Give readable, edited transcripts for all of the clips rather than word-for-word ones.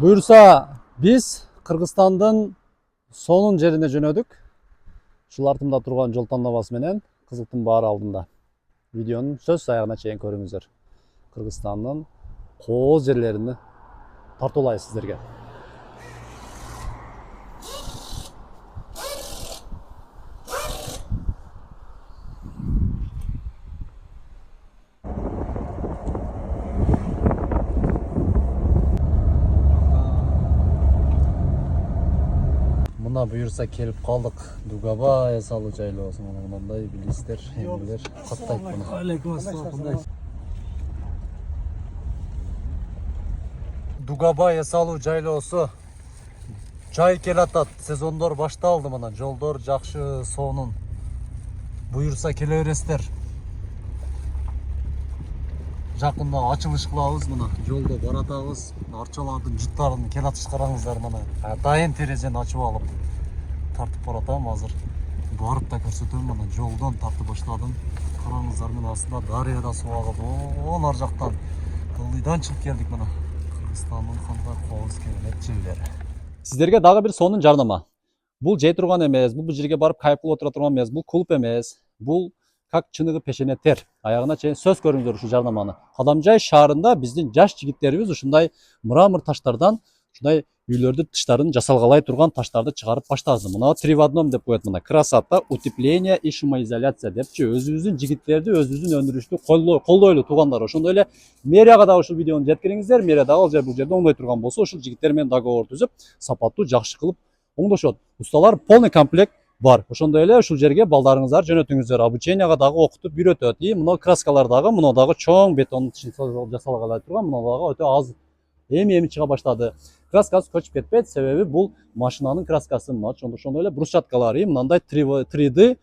Buyursa biz Kırgızstandын сонун жерине жөнөдүк. Ушул артымда турган жол тандабасы менен Кызылтын баары алдында. Видеонун сөз аягына чейин көрүңүздөр. Кыргызстандын кооз жерлерини тартуулайбыз сиздерге. Мына буюрса келип калдык. Дугабай салуу жайлоосу мындай билесиздер, эмнелер каттайт муну. Алейкум ассалам. Дугабай салуу жайлоосу жай келатат. Сезондор башталды мына. Жолдор жакшы, сонун. Буюрса келе бересиздер. Жакында ачылыш кылабыз мына. Жолдо баратабыз. Арчалардын жыттарын келатыш караңыздар мына. Дайын терезени ачып алып тартып баратам азыр. Барып да көрсөтөм мына. Жолдон тартып баштадым. Караңыздар мына астында дарыяда суу агат. Он ар жактан ылдыйдан чыгып келдик мына. Кыргызстандын кандай кооз керемет жерлери. Сиздерге дагы бир сонун жарнама. Бул жей турган эмес, бул жерге барып кайып кылып отура турган эмес, бул клуб эмес. Бул как чыныгы пешене тер. Аягына чейин сөз көрүңүздөр ушул жарнаманы. Кадамжай шаарында биздин жаш жигиттерибиз ушундай мрамор таштардан ушундай үйлөрдүн тыштарын жасалгалай турган таштарды чыгарып баштады. Мына 3 в 1 деп коет мына. Красота, утепление и шумоизоляция депчи өзүбүздүн жигиттерди өзүбүздүн өндүрүштү колдойлу туугандар. Ошондой эле мэрияга да ушул видеону жеткириңиздер. Мэрия дагы бул жерде оңдой турган болсо, ушул жигиттер менен договор түзүп, сапаттуу жакшы кылып оңдошот. Усталар полный комплект бар. Ошондой эле ушул жерге балдарыңыздар жөнөтүңүздөр. Обученияга дагы окутуп үйрөтөт. И мына краскалар дагы, мына дагы чоң бетон жасалгалай турган, мына дагы өтө аз эми чыга баштады. Краскасы көчүп кетпейт, себеби бул машинанын краскасы. Мына ошондой эле брусчаткалары, мындай 3D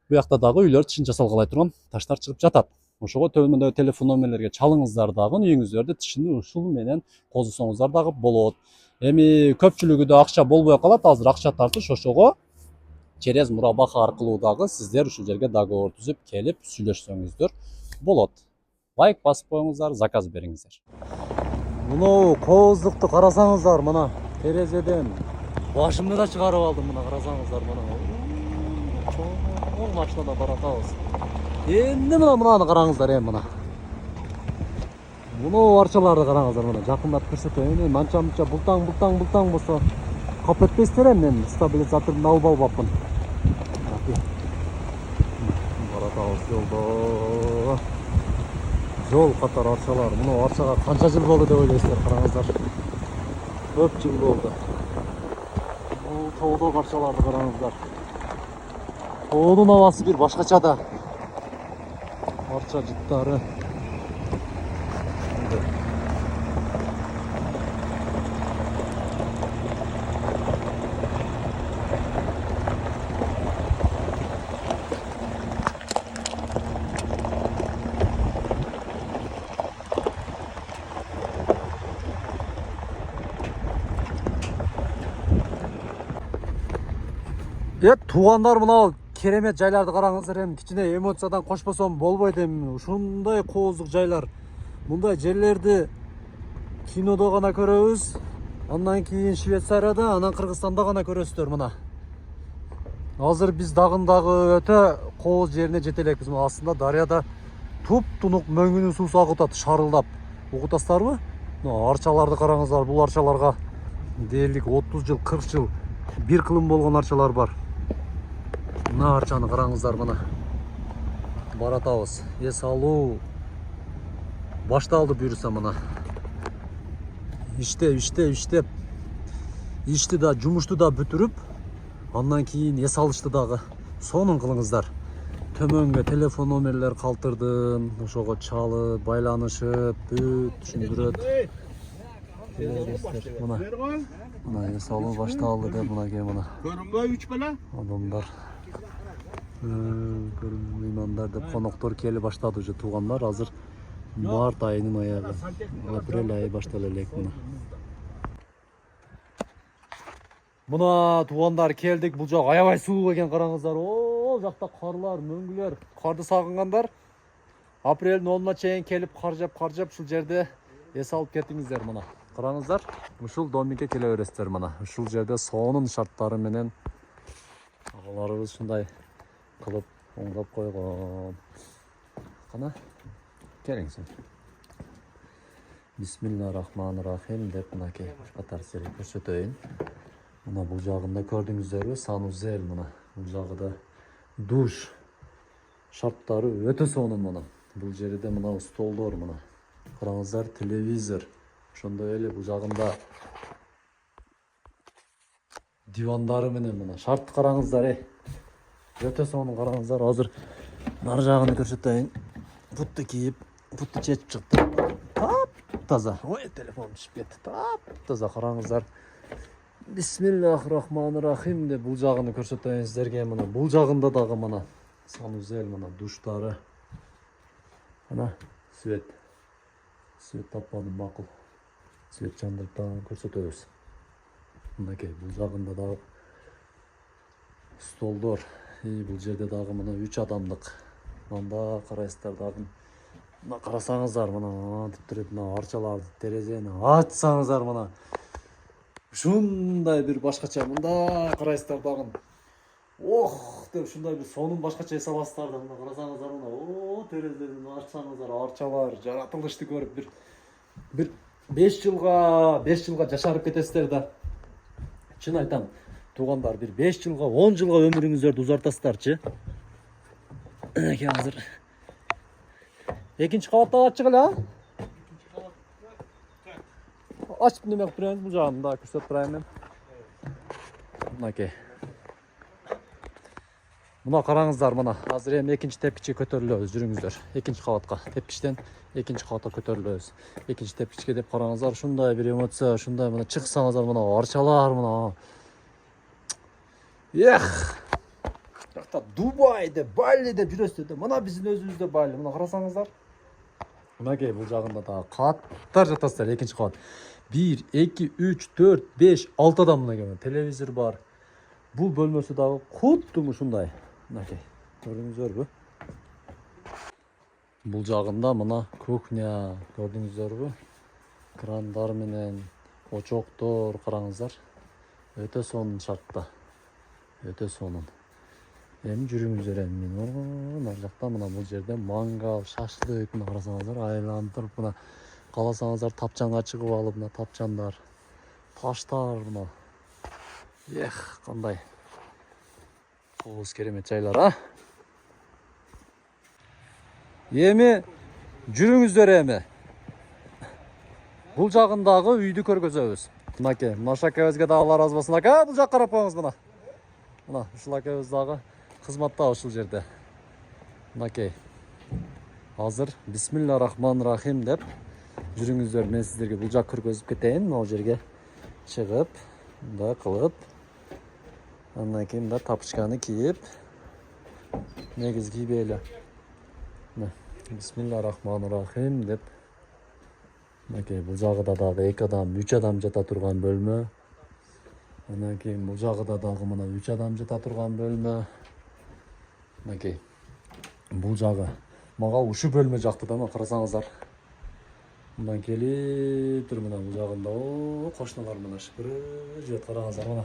бу жакта дагы үйлөр тишин жасалгалай турган таштар чыгып жатат. Ошого төмөндөгү телефон номерлерге чалыңыздар дагы, үйүңүздөрдө тишини ушул менен козусоңуздар дагы болот. Эми көпчүлүгү да акча болбой калат, азыр акча тартыш, ошого через мурабаха аркылуу дагы сиздер ушул жерге договор түзүп келип сүйлөшсөңүздөр болот. Лайк басып коюңуздар, заказ бериңиздер. Мына кооздукту карасаңыздар, мына терезеден башымды да чыгарып алдым, мына карасаңыздар, мына чоң машинада баратабыз. Эмне мынаны караңыздар, мына. Мына арчаларды караңыздар, мына жакындап көрсөтөм. Манча-мунча бултаң болсо кап этпейсиздер, мен стабилизатордун алып албапмын. Баратабыз жолдо. Жол катар арчалар. Мына арчага канча жыл болду деп ойлойсуздар, караңыздар. Көп жыл болду. Бул тоодо арчаларды караңыздар. Тоодун абасы бир башкача да. Арча жыттары. Туугандар, мына керемет жайларды караңыздар, эми кичине эмоциядан кошпосом болбойт эми. Ушундай кооздук жайлар, мындай жерлерди кинодо гана көрөбүз. Андан кийин Швейцарияда, анан Кыргызстанда гана көрөсүздөр мына. Азыр биз дагы өтө кооз жерине жете элекпиз. Мына астында дарыяда туп-тунук мөңгүнүн суусу агып атат, шарылдап. Угутасыздарбы? Мына арчаларды караңыздар. Бул арчаларга дээрлик 30 жыл, 40 жыл бир кылым болгон арчалар бар. Мына арчаны караңыздар, мына. Баратабыз. Эс алуу башталды буюрса мына. Иштеп. Ишти да, жумушту да бүтүрүп, андан кийин эс алышты дагы. Сонун кылыңыздар. Төмөнгө телефон номерлер калтырдым. Ошого чалып, байланышып, бүт түшүндүрөт. Мына эс алуу башталды деп мына ке мына. Көрүнбөй 3 бала. Адамдар меймандар деп коноктор келе баштады уже туугандар. Азыр март айынын аягы, апрель айы баштала элек мына. Мына туугандар келдик. Бул жак аябай суук экен, караңыздар. Ол жакта карлар, мөңгүлөр. Карды сагынгандар апрелдин 10-на чейин келип кар жап ушул жерде эс алып кетиңиздер мына. Караңыздар, ушул домикке келе бересиздер мына. Ушул жерде сонун шарттары менен агаларыбыз ушундай кылып оңдоп койгон. Кана келиңиз. Бисмиллахиррахманиррахим деп мынакей катарсыры көрсөтөйүн. Мына бул жагында көрдүңүздөрбү? Санузел мына. Бул жагында душ. Шарттары өтө сонун мына. Бул жерде мына столдор мына. Караңыздар, телевизор. Ошондой эле бул жагында дивандары менен мына. Шарт караңыздар, өтө сонун караңыздар. Азыр нар жагын көрсөтөйүн. Бутты кийип, бутты чечип чыкты. Таза. Ой, телефон түшүп кетти. Таза караңыздар. Бисмиллахиррахманиррахим деп бул жагын көрсөтөйүн сиздерге мына. Бул жагында дагы мына санузел мына душтары. Мына свет. Свет таппадым, макул. Свет жандырып дагы көрсөтөбүз. Мынакей бул жагында дагы столдор. Бул жерде дагы мына 3 адамдык. Мында карайсыздар дагы. Мына карасаңыздар мына деп турат, мына арчаларды, терезени ачсаңыздар мына ушундай бир башкача мында карайсыздар дагы. Ох, деп ушундай бир сонун башкача эс аласыздар да мына карасаңыздар мына терезени ачсаңыздар арчалар жаратылышты көрүп бир 5 жылга жашарып кетесиздер да. Чын айтам, туугандар, бир 5 жылга, 10 жылга өмүрүңүздөрдү узартасыздарчы. Азыр экинчи кабатта ачык эле, ачып неме кылып беребиз, бул жагын да көрсөтүп турайын мен. Мынакей. Мына караңыздар мына. Азыр эми экинчи тепкичке көтөрүлөбүз, жүрүңүздөр. Экинчи кабатка, тепкичтен экинчи кабатка көтөрүлөбүз. Экинчи тепкичке деп караңыздар, ушундай бир эмоция, ушундай мына чыксаңыздар мына арчалар мына. Дубайда, Балиде жүрөсүздөр да. Мына биздин өзүбүздө Бали. Мына карасаңыздар. Мынакей бул жагында да каттар жатасыздар, экинчи кабат. 1, 2, 3, 4, 5, 6 адам мынакей телевизор бар. Бул бөлмөсү дагы кутту ушундай. Мынакей. Көрдүңүздөрбү? Бул жагында мына кухня, көрдүңүздөрбү? Крандар менен очоктор караңыздар. Өтө сонун шартта. Өтө сонун. Эми жүрүңүздөр эми. Нар жакта мына бул жерде мангал, шашлык мына карасаңыздар, айландырып мына кааласаңыздар тапчанга чыгып алып мына тапчандар, таштар мына. Кандай кооз керемет жайлар, Эми жүрүңүздөр эми. Бул жагындагы үйдү көргөзөбүз. Мынакей, мына акебизге да Алла разы болсун ака. Бул жакка карап коюңуз мына. Мына ушул акебиз дагы кызматта ушул жерде. Мынакей. Азыр бисмиллахиррахманиррахим деп жүрүңүздөр, мен сиздерге бул жак көргөзүп кетейин. Могу жерге чыгып, мындай кылып, андан кийин мында тапочканы кийип, негиз кийбей эле. Бисмиллахиррахманиррахим деп. Мынакей бул жагыда дагы 2 адам, 3 адам жата турган бөлмө. Андан кийин бул жагыда дагы мына 3 адам жата турган бөлмө. Мынакей. Бул жагы мага ушу бөлмө жакты да, мына карасаңыздар. Мындан келип тур мына бул жагында кошуналар мына шыпырып жүрөт, караңыздар мына.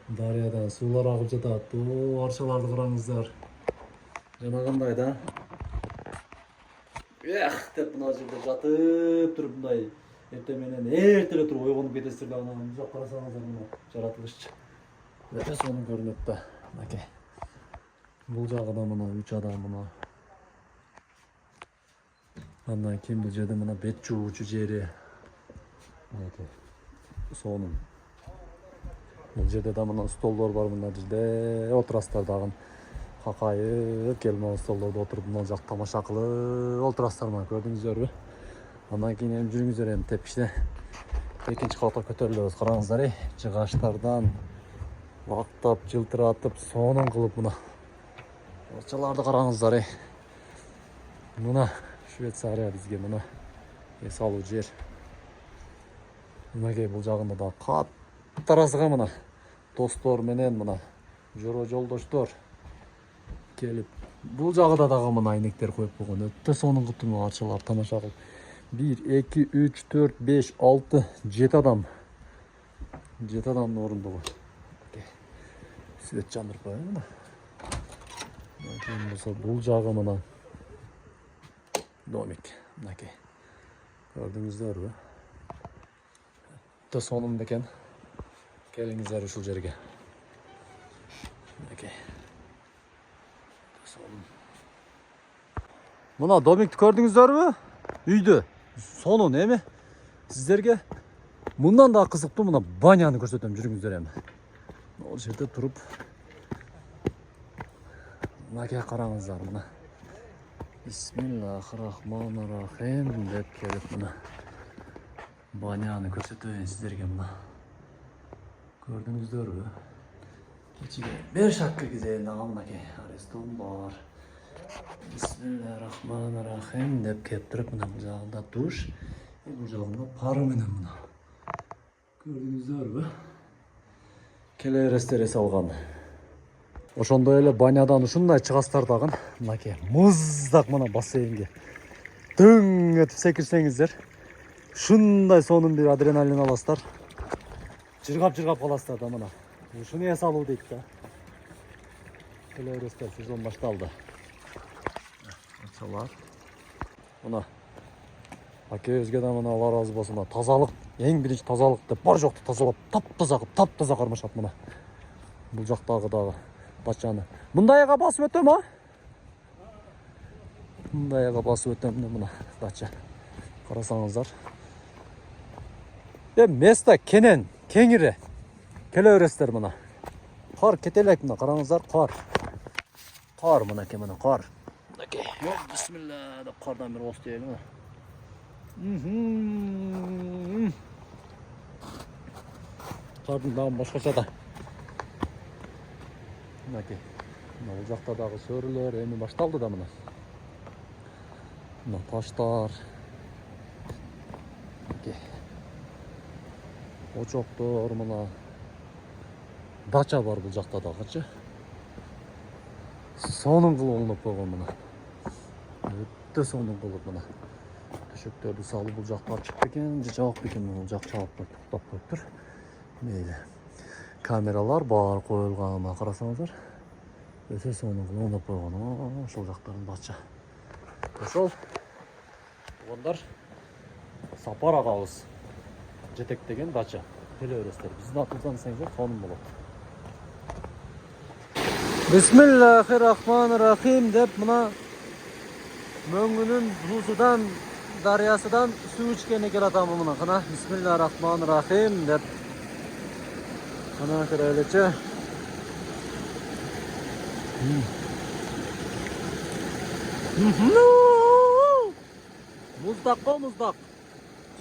Дарыядан суулар агып жатат. Арчаларды караңыздар. Жана кандай да? Деп мына жерде жатып туруп мындай эртең менен эртеле туруп ойгонуп кетесиздер да, мына бул жак карасаңыздар мына жаратылышчы. Өтө сонун көрүнөт да. Мынакей. Бул жагыда мына 3 адам мына. Андан кийин бул жерде мына бет жуучу жери. Мынакей. Сонун. Бул жерде да мына столдор бар, мына жерде отурасыздар дагы. Какайып келип мына столдордо отуруп мына жак тамаша кылып отурасыздар, мына көрдүңүздөрбү? Андан кийин эми жүрүңүздөр, эми тепкичте экинчи кабатка көтөрүлөбүз. Караңыздар, жыгачтардан лактап, жылтыратып, сонун кылып мына. Арчаларды караңыздар, Мына Швейцария бизге мына эс алуу жер. Мынакей бул жагында да каттарасыга мына достор менен мына жолдоштор келип, бул жагыда дагы мына айнектер коюп койгон. Өтө сонун кылыптыр, мына арчалар тамаша кылып. 1, 2, 3, 4, 5, 6, 7 адам. 7 адамның орындығы. Свет жандырып қояйын мына. Кейін болса бұл жағы мына домик. Мінекей. Көрдіңіздер бе? Сонында екен. Келіңіздер ушул жерге. Мінекей. Мына домикті көрдіңіздер бе? Үйді. Сонун эми сіздерге мындан да қызықты мына баняны көрсетем, жүріңіздер эми. Ол жерде тұрып мынакей қараңыздар мына. Бисмиллахиррахманиррахим деп келіп мына баняны көрсетейін сіздерге мына. Көрдіңіздер бе? Кечиге бер шаққа кізейін мынакей арестон бар. Бисмиллахиррахманиррахим деп келіп тұрып мына бұл жағында душ, бұл жағында пары менен мына. Көрдіңіздер бе? Келерестере салған. Ошондой эле банядан ушундай чыгастардагын мынакей муздак мына бассейнге дөң этип секирсеңиздер, ушундай сонун бир адреналин аласыздар. Жыргап каласыздар да мына. Ушуну эс алуу дейт да. Келерестер сезон башталды. Açalar. Mına. Aka özgeden mına Allah razı olsun. Тазалык, ең birinci тазалык деп бар жоқты тазалап, тап-таза кармашат мына. Бул жактагы дагы бачаны. Мындайга басып өтөм а? Мындайга басып өтөм мына дача. Карасаңыздар. Места кенен, кеңири. Келе бересиздер мына. Кар кетелек мына, караңыздар, кар. Кар мынакей мына, кар. Мынакей. Бисмилла деп кардан бир ос дейли мына. Кардын дагы башкача да. Мынакей. Мына бул жакта дагы сөрүлөр эми башталды да мына. Мына таштар. Мынакей. Очоктор мына. Дача бар бул жакта дагычы. Сонун кылып оңдоп койгон мына. Өтө сонун кылып мына. Төшөктөрдү салып бул жакка ачып бекен, же жабык бекен, бул жак чалып токтоп коюптур. Мейли. Камералар бар коюлган, мына карасаңыздар. Өтө сонун кылып оңдоп койгон. Ошол жактарын дача. Ошол тугандар Сапар агабыз жетектеген дача. Келе бересиздер. Биздин атыбыздан десеңиздер сонун болот. Бисмиллахиррахманиррахим деп мына мөңгүнүн суусудан дарыясыдан суу ичкени келатам мына. Кана бисмиллахиррахманиррахим деп. Кана келелече. Muzdaq ko muzdaq.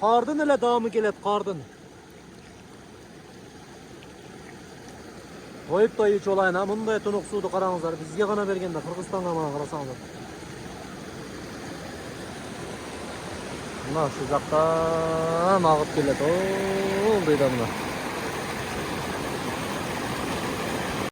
Qardın elə damı gelət qardın. Qoyup da iç olayın ha. Bunday tunuq suudu qarаңыздар. Bizge qana bergende Qırgızstan'a mana qarasаңыздар. Mına şu jaqdan ағып келет. Ol deydi mına.